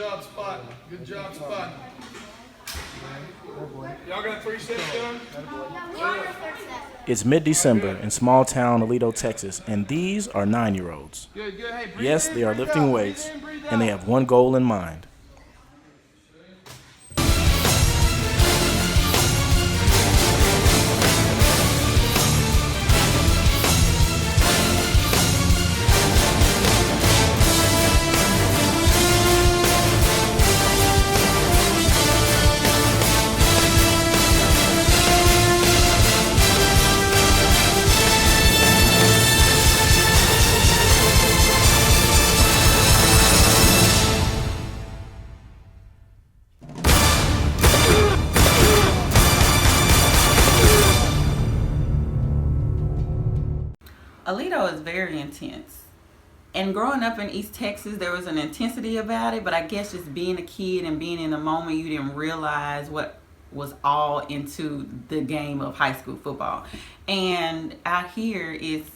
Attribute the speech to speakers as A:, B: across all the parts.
A: job spotting. Good job spotting. Y'all got 3 sets done?
B: It's mid-December in small-town Aledo, Texas, and these are 9-year-olds.
A: Good, good. Hey,
B: Yes, they are lifting weights, and they have one goal in mind.
C: Aledo is very intense. And growing up in East Texas, there was an intensity about it, but I guess just being a kid and being in the moment, you didn't realize what was all into the game of high school football. And out here is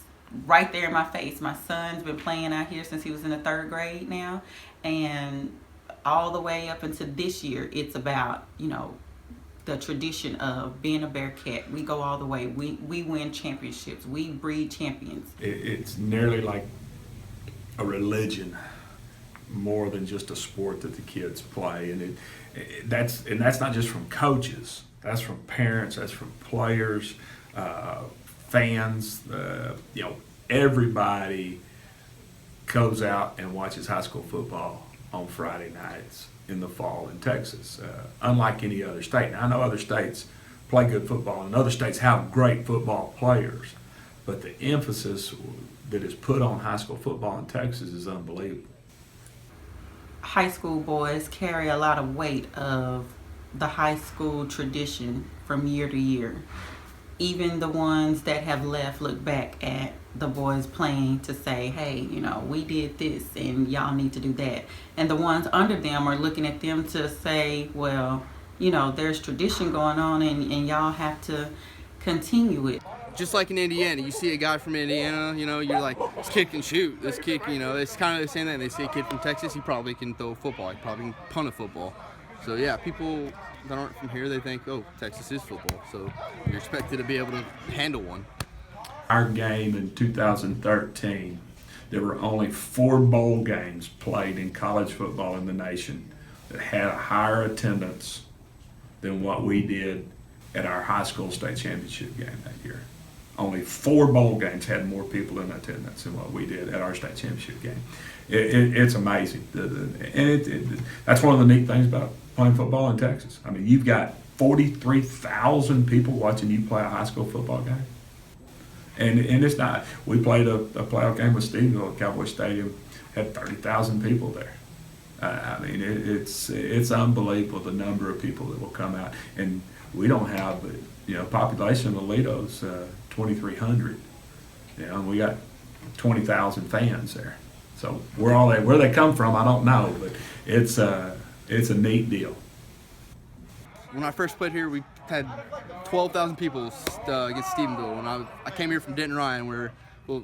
C: right there in my face. My son's been playing out here since he was in the 3rd grade now. And all the way up until this year, it's about, the tradition of being a Bearcat. We go all the way. We win championships. We breed champions.
D: It's nearly like a religion, more than just a sport that the kids play, and that's not just from coaches. That's from parents. That's from players, fans. Everybody goes out and watches high school football on Friday nights in the fall in Texas, unlike any other state. Now, I know other states play good football and other states have great football players, but the emphasis that is put on high school football in Texas is unbelievable.
C: High school boys carry a lot of weight of the high school tradition from year to year. Even the ones that have left look back at the boys playing to say, hey, we did this and y'all need to do that. And the ones under them are looking at them to say, well, there's tradition going on and y'all have to continue it.
E: Just like in Indiana, you see a guy from Indiana, you're like, let's kick and shoot. Let's kick, it's kind of the same thing. They see a kid from Texas, he probably can throw a football. He probably can punt a football. So yeah, people that aren't from here, they think, oh, Texas is football. So you're expected to be able to handle one.
D: Our game in 2013, there were only 4 bowl games played in college football in the nation that had a higher attendance than what we did at our high school state championship game that year. Only 4 bowl games had more people in attendance than what we did at our state championship game. It's amazing. That's one of the neat things about playing football in Texas. I mean, you've got 43,000 people watching you play a high school football game. And it's not, we played a playoff game with Stephenville at Cowboy Stadium, had 30,000 people there. I mean, it's unbelievable the number of people that will come out. And we don't have, population of Aledo's 2,300. And we got 20,000 fans there. So where they come from, I don't know, but it's a neat deal.
E: When I first played here, we had 12,000 people against Stephenville. When I came here from Denton Ryan,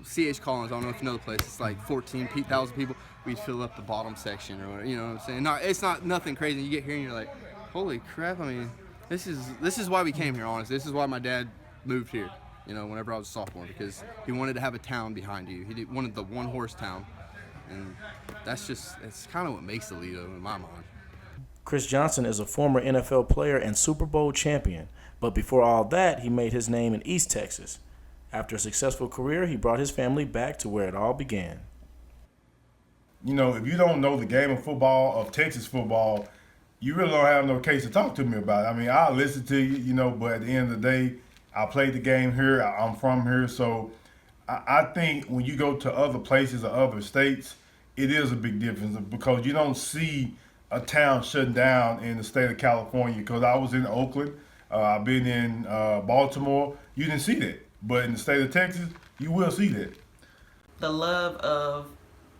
E: C.H. Collins, I don't know if you know the place, it's like 14,000 people. We'd fill up the bottom section or whatever, you know what I'm saying? It's not nothing crazy. You get here and you're like, holy crap, I mean, this is why we came here, honestly. This is why my dad moved here, whenever I was a sophomore, because he wanted to have a town behind you. He wanted the one-horse town. And it's kind of what makes Aledo in my mind.
B: Chris Johnson is a former NFL player and Super Bowl champion, but before all that, he made his name in East Texas. After a successful career, he brought his family back to where it all began.
F: If you don't know the game of football, of Texas football, you really don't have no case to talk to me about it. I mean, I'll listen to you, but at the end of the day, I played the game here. I'm from here, so I think when you go to other places or other states, it is a big difference because you don't see a town shutting down in the state of California. Because I was in Oakland, I've been in Baltimore. You didn't see that, but in the state of Texas, you will see that.
C: The love of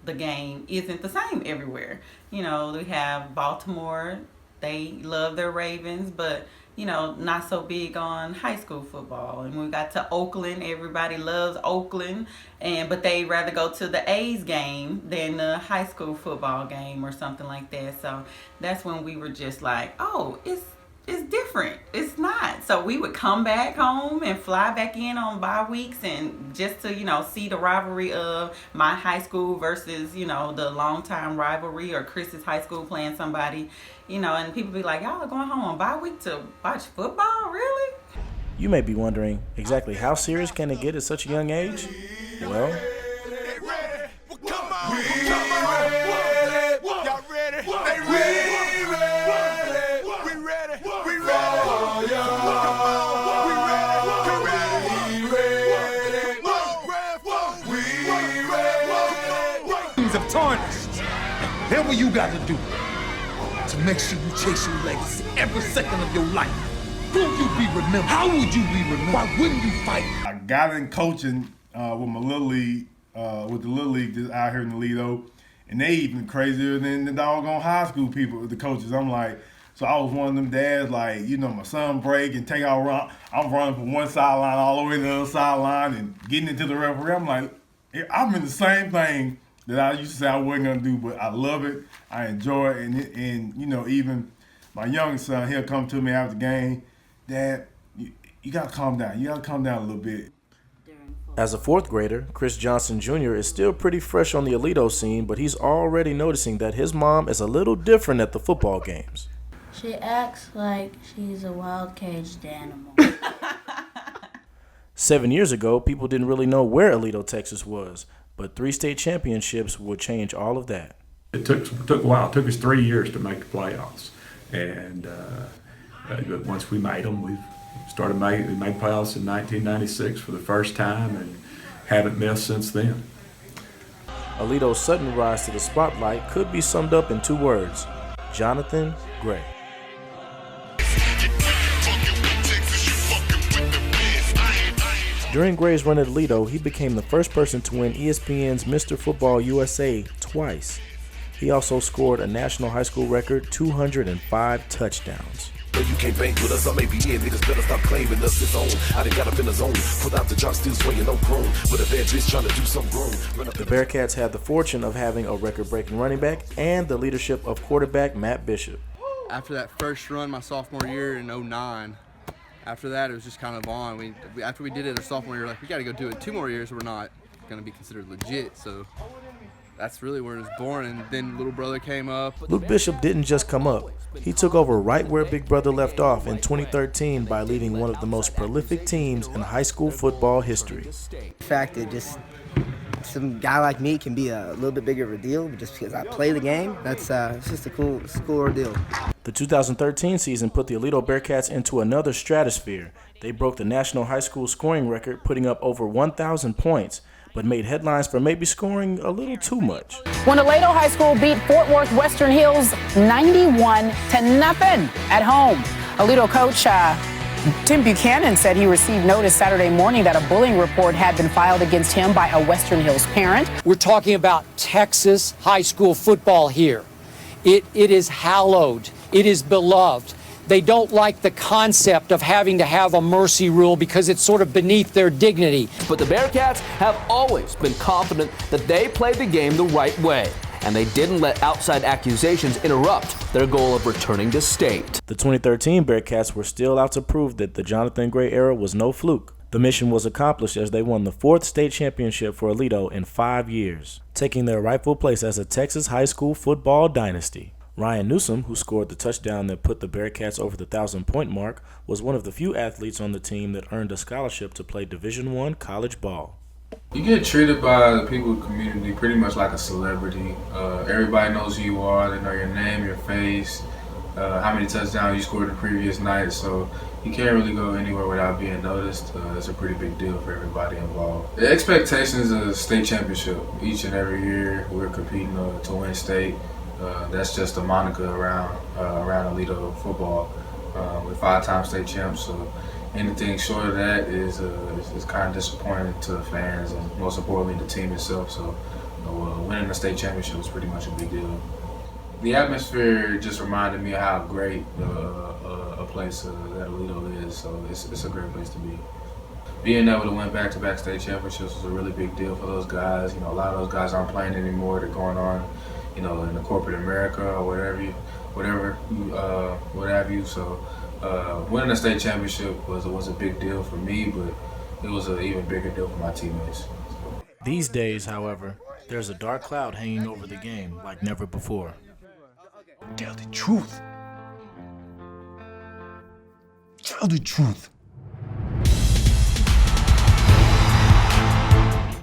C: the game isn't the same everywhere. We have Baltimore. They love their Ravens, but not so big on high school football. And when we got to Oakland, everybody loves Oakland, but they rather go to the A's game than the high school football game or something like that. So that's when we were just like, oh, it's different. It's not. So we would come back home and fly back in on bye weeks, and just to, see the rivalry of my high school versus, the longtime rivalry, or Chris's high school playing somebody, and people be like, y'all are going home on bye week to watch football? Really?
B: You may be wondering, exactly how serious can it get at such a young age? Well,
G: of tarnished. Then what you got to do to make sure you chase your legacy every second of your life? Will you be remembered? How would you be remembered? Why wouldn't you fight?
F: I got in coaching with my little league, with the little league just out here in Aledo, and they even crazier than the doggone high school people, the coaches. I'm like, so I was one of them dads, like, my son break and take out run. I'm running from one sideline all the way to the other sideline and getting into the referee. I'm like, I'm in the same thing that I used to say I wasn't gonna do, but I love it. I enjoy it, and even my youngest son, he'll come to me after the game, Dad, you gotta calm down. You gotta calm down a little bit.
B: as a fourth grader, Chris Johnson Jr. is still pretty fresh on the Aledo scene, but he's already noticing that his mom is a little different at the football games.
H: She acts like she's a wild caged animal.
B: 7 years ago, people didn't really know where Aledo, Texas was, but 3 state championships would change all of that.
D: It took a while. It took us 3 years to make the playoffs, and but once we made them, we made playoffs in 1996 for the first time, and haven't missed since then.
B: Aledo's sudden rise to the spotlight could be summed up in 2 words: Jonathan Gray. During Gray's run at Aledo, he became the first person to win ESPN's Mr. Football USA twice. He also scored a national high school record 205 touchdowns.
I: You can't bank with us, I may be in, niggas better stop claiming us. It's on, I done got up in the zone, without the jock still swinging on chrome, with a bad bitch trying to do something grown.
B: The Bearcats had the fortune of having a record-breaking running back and the leadership of quarterback Matt Bishop.
E: After that first run my sophomore year in 09, after that it was just kind of on. After we did it our sophomore year, we got to go do it 2 more years, we're not going to be considered legit, so that's really where it was born. And then little brother came up.
B: Luke Bishop didn't just come up. He took over right where Big Brother left off in 2013 by leading one of the most prolific teams in high school football history.
J: The fact that just some guy like me can be a little bit bigger of a deal just because I play the game, it's just a cool ordeal.
B: The 2013 season put the Aledo Bearcats into another stratosphere. They broke the national high school scoring record, putting up over 1,000 points, but made headlines for maybe scoring a little too much.
K: When Aledo High School beat Fort Worth Western Hills 91-0 at home. Aledo coach Tim Buchanan said he received notice Saturday morning that a bullying report had been filed against him by a Western Hills parent.
L: We're talking about Texas high school football here. It is hallowed. It is beloved. They don't like the concept of having to have a mercy rule because it's sort of beneath their dignity.
I: But the Bearcats have always been confident that they played the game the right way, and they didn't let outside accusations interrupt their goal of returning to state.
B: The 2013 Bearcats were still out to prove that the Jonathan Gray era was no fluke. The mission was accomplished as they won the 4th state championship for Aledo in 5 years, taking their rightful place as a Texas high school football dynasty. Ryan Newsom, who scored the touchdown that put the Bearcats over the 1,000-point mark, was one of the few athletes on the team that earned a scholarship to play Division I college ball.
A: You get treated by the people in the community pretty much like a celebrity. Everybody knows who you are. They know your name, your face, how many touchdowns you scored the previous night. So you can't really go anywhere without being noticed. It's a pretty big deal for everybody involved. The expectation is a state championship. Each and every year we're competing to win state. That's just a moniker around Aledo football. We're 5-time state champs, so anything short of that is kind of disappointing to the fans and most importantly the team itself. So winning the state championship was pretty much a big deal. The atmosphere just reminded me of how great a place that Aledo is. So it's a great place to be. Being able to win back-to-back state championships was a really big deal for those guys. You know, a lot of those guys aren't playing anymore. They're going on, you know, in the corporate America or whatever what have you. So winning a state championship was a big deal for me, but it was an even bigger deal for my teammates.
B: These days, however, there's a dark cloud hanging over the game like never before.
G: Tell the truth. Tell the truth.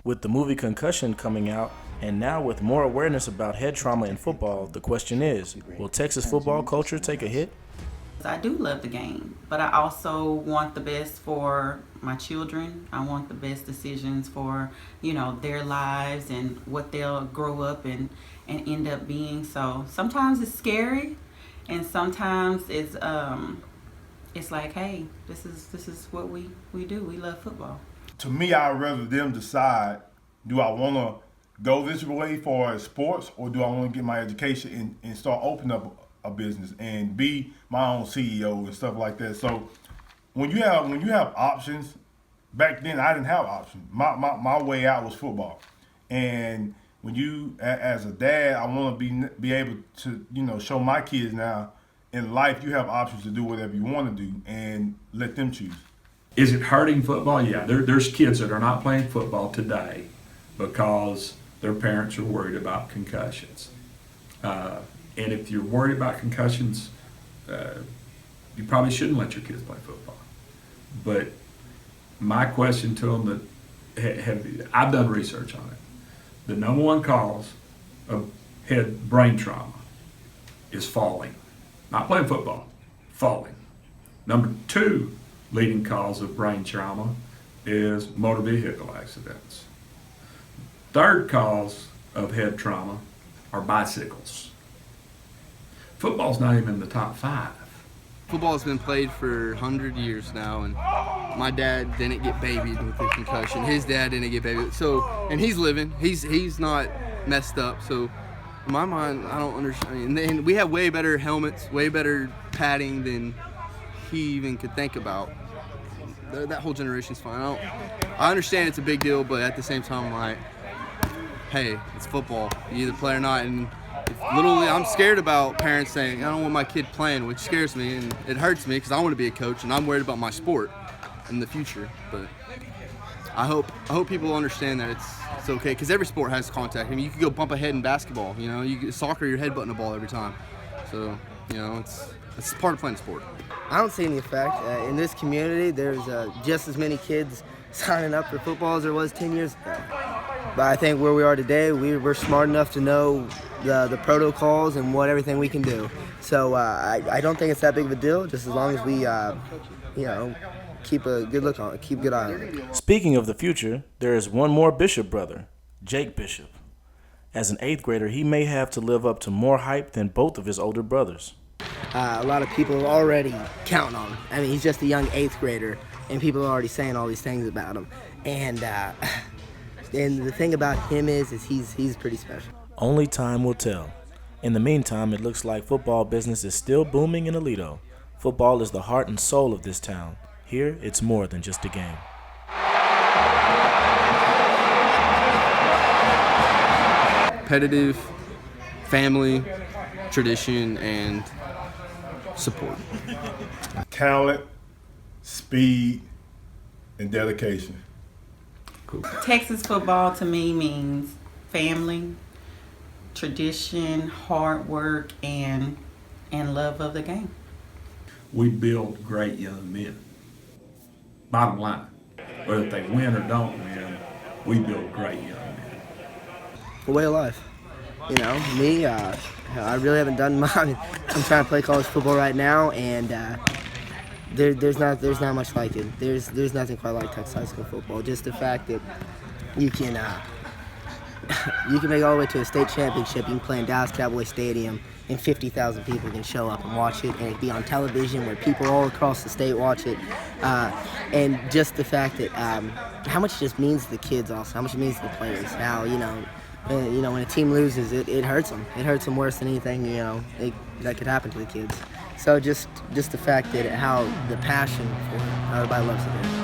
B: With the movie Concussion coming out, and now with more awareness about head trauma in football, the question is, will Texas football culture take a hit?
C: I do love the game, but I also want the best for my children. I want the best decisions for, you know, their lives and what they'll grow up and end up being. So sometimes it's scary, and sometimes it's like, hey, this is what we do. We love football.
F: To me, I'd rather them decide, do I want to go this way for sports, or do I want to get my education and start opening up a business and be my own CEO and stuff like that. So when you have options, back then I didn't have options. My way out was football. And when you, as a dad, I want to be able to, you know, show my kids now in life you have options to do whatever you want to do and let them choose.
D: Is it hurting football? Yeah, there's kids that are not playing football today because their parents are worried about concussions. And if you're worried about concussions, you probably shouldn't let your kids play football. But my question to them, I've done research on it. The number one cause of head brain trauma is falling. Not playing football, falling. Number two leading cause of brain trauma is motor vehicle accidents. Third cause of head trauma are bicycles. Football's not even in the top 5.
E: Football has been played for 100 years now, and my dad didn't get babied with a concussion. His dad didn't get babied. So, and he's living. He's not messed up. So, in my mind, I don't understand. And we have way better helmets, way better padding than he even could think about. That whole generation's fine. I understand it's a big deal, but at the same time, I'm like, hey, it's football. You either play or not. And literally, I'm scared about parents saying, I don't want my kid playing, which scares me, and it hurts me because I want to be a coach, and I'm worried about my sport in the future. But I hope people understand that it's okay, because every sport has contact. I mean, you could go bump a head in basketball. You know, soccer, you're headbutting a ball every time. So, you know, it's part of playing sport.
J: I don't see any effect. In this community, there's just as many kids signing up for football as there was 10 years ago. But I think where we are today, we're smart enough to know the protocols and what everything we can do. So I don't think it's that big of a deal, just as long as we, you know, keep a good look on it, keep a good eye on it.
B: Speaking of the future, there is one more Bishop brother, Jake Bishop. As an 8th grader, he may have to live up to more hype than both of his older brothers.
J: A lot of people are already counting on him. I mean, he's just a young 8th grader, and people are already saying all these things about him. And the thing about him is he's pretty special.
B: Only time will tell. In the meantime, it looks like football business is still booming in Aledo. Football is the heart and soul of this town. Here, it's more than just a game.
E: Competitive, family, tradition, and support.
F: Talent, speed, and dedication.
C: Cool. Texas football to me means family, tradition, hard work, and love of the game.
D: We build great young men. Bottom line, whether they win or don't win, we build great young men.
J: A way of life. You know, me, I really haven't done much. I'm trying to play college football right now, and there's not much like it. There's nothing quite like Texas high school football. Just the fact that you can make it all the way to a state championship. You can play in Dallas Cowboy Stadium, and 50,000 people can show up and watch it, and it be on television where people all across the state watch it. And just the fact that how much it just means to the kids, also how much it means to the players. How when a team loses, it hurts them. It hurts them worse than anything that could happen to the kids. So just the fact that how the passion for it, everybody loves it here.